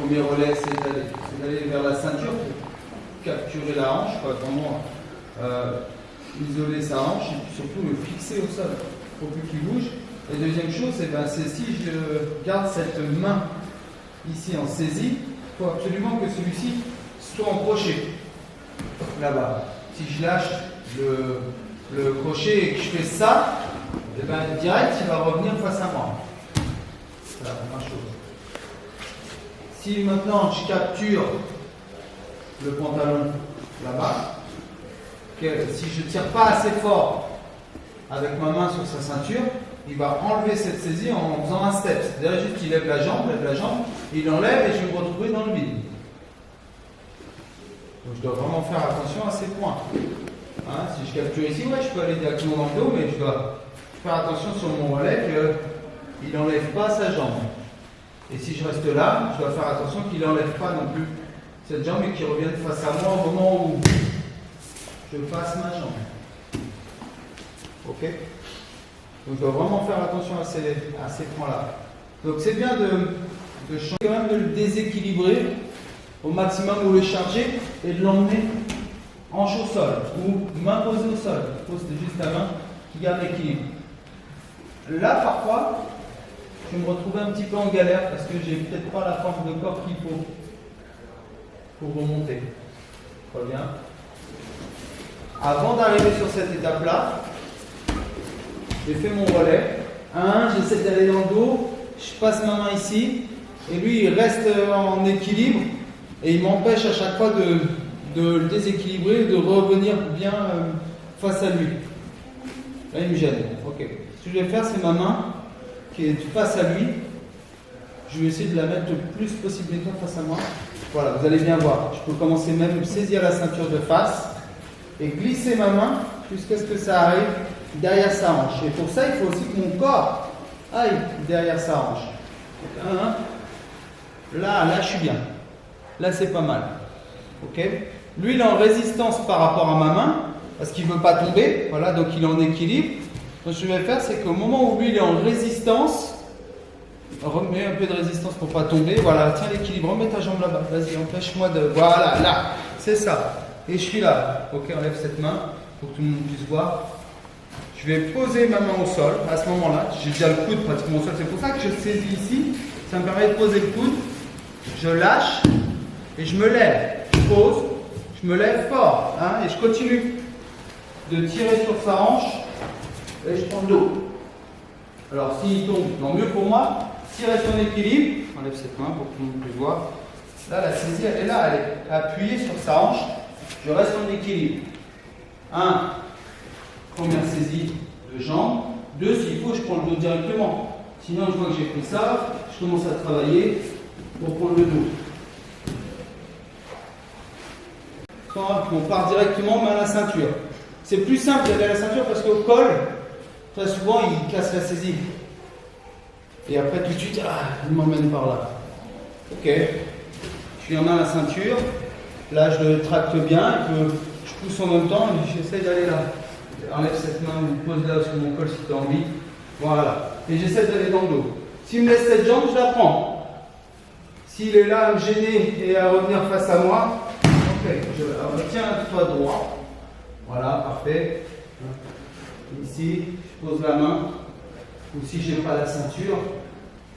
premier relais, c'est d'aller vers la ceinture pour capturer la hanche, quoi, vraiment isoler sa hanche et puis surtout le fixer au sol pour plus qu'il bouge. Et deuxième chose, c'est si je garde cette main ici en saisie, il faut absolument que celui-ci soit en crochet là-bas. Si je lâche le crochet et que je fais ça, et direct il va revenir face à moi. Voilà, première chose. Si maintenant je capture le pantalon là-bas, si je ne tire pas assez fort avec ma main sur sa ceinture, il va enlever cette saisie en faisant un step. C'est-à-dire juste qu'il lève la jambe, il l'enlève et je vais me retrouver dans le vide. Donc je dois vraiment faire attention à ces points. Hein, si je capture ici, ouais, je peux aller directement dans le dos, mais je dois faire attention sur mon relais qu'il n'enlève pas sa jambe. Et si je reste là, je dois faire attention qu'il n'enlève pas non plus cette jambe et qu'il revienne face à moi au moment où je passe ma jambe. Ok? Donc je dois vraiment faire attention à ces points-là. Donc c'est bien de changer, quand même de le déséquilibrer au maximum ou le charger et de l'emmener hanche au sol ou main posée au sol. Pose juste la main qui garde l'équilibre. Là parfois, je vais me retrouver un petit peu en galère parce que j'ai peut-être pas la force de corps qu'il faut pour remonter. Très bien. Avant d'arriver sur cette étape-là, j'ai fait mon relais. J'essaie d'aller dans le dos, je passe ma main ici, et lui il reste en équilibre, et il m'empêche à chaque fois de le déséquilibrer, de revenir bien face à lui. Là il me gêne. Ok. Ce que je vais faire, c'est ma main qui est face à lui. Je vais essayer de la mettre le plus possible face à moi. Voilà, vous allez bien voir. Je peux commencer même à saisir la ceinture de face et glisser ma main jusqu'à ce que ça arrive derrière sa hanche. Et pour ça, il faut aussi que mon corps aille derrière sa hanche. Donc, là, je suis bien. Là, c'est pas mal. Ok. Lui, il est en résistance par rapport à ma main parce qu'il ne veut pas tomber. Voilà, donc il est en équilibre. Donc, ce que je vais faire, c'est qu'au moment où lui, il est en résistance, remets un peu de résistance pour ne pas tomber. Voilà, tiens l'équilibre. Remets ta jambe là-bas. Vas-y, empêche-moi de. Voilà, là. C'est ça. Et je suis là. Ok, enlève cette main pour que tout le monde puisse voir. Je vais poser ma main au sol. À ce moment-là, j'ai déjà le coude pratiquement au sol. C'est pour ça que je saisis ici. Ça me permet de poser le coude. Je lâche et je me lève. Je pose. Je me lève fort. Hein, et je continue de tirer sur sa hanche. Et je prends le dos. Alors s'il tombe, tant mieux pour moi. S'il reste en équilibre, enlève cette main pour que tout le monde puisse voir. Là, la saisie, elle est là. Elle est appuyée sur sa hanche. Je reste en équilibre. 1. Première saisie de jambe. 2. S'il faut, je prends le dos directement. Sinon, une fois que j'ai pris ça, je commence à travailler pour prendre le dos. On part directement main à la ceinture. C'est plus simple d'aller à la ceinture parce qu'au col, très souvent, il casse la saisie. Et après, tout de suite, il m'emmène par là. Ok. Je suis en main à la ceinture. Là, je le tracte bien. Et que je pousse en même temps et j'essaie d'aller là. Enlève cette main, pose-la sur mon col si tu as envie. Voilà. Et j'essaie d'aller dans le dos. S'il me laisse cette jambe, je la prends. S'il est là à me gêner et à revenir face à moi, ok. Tiens-toi droit. Voilà, parfait. Ici, je pose la main. Ou si je n'ai pas la ceinture,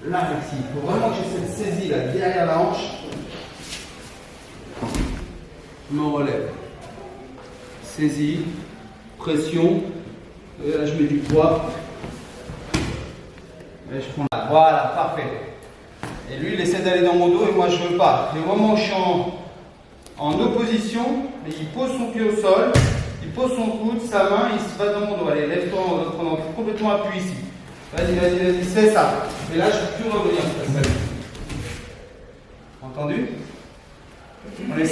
là, ici. Il faut vraiment que j'ai cette saisie là, derrière la hanche. Je me relève. Saisie, pression. Et là, je mets du poids. Et je prends là. Voilà, parfait. Et lui, il essaie d'aller dans mon dos et moi, je ne veux pas. Et au moment où je suis en opposition, il pose son pied au sol, il pose son coude, sa main, il se va dans mon dos. Allez, lève-toi, on prend complètement appui ici. Vas-y, c'est ça. Et là, je ne peux plus revenir. Entendu? On essaie.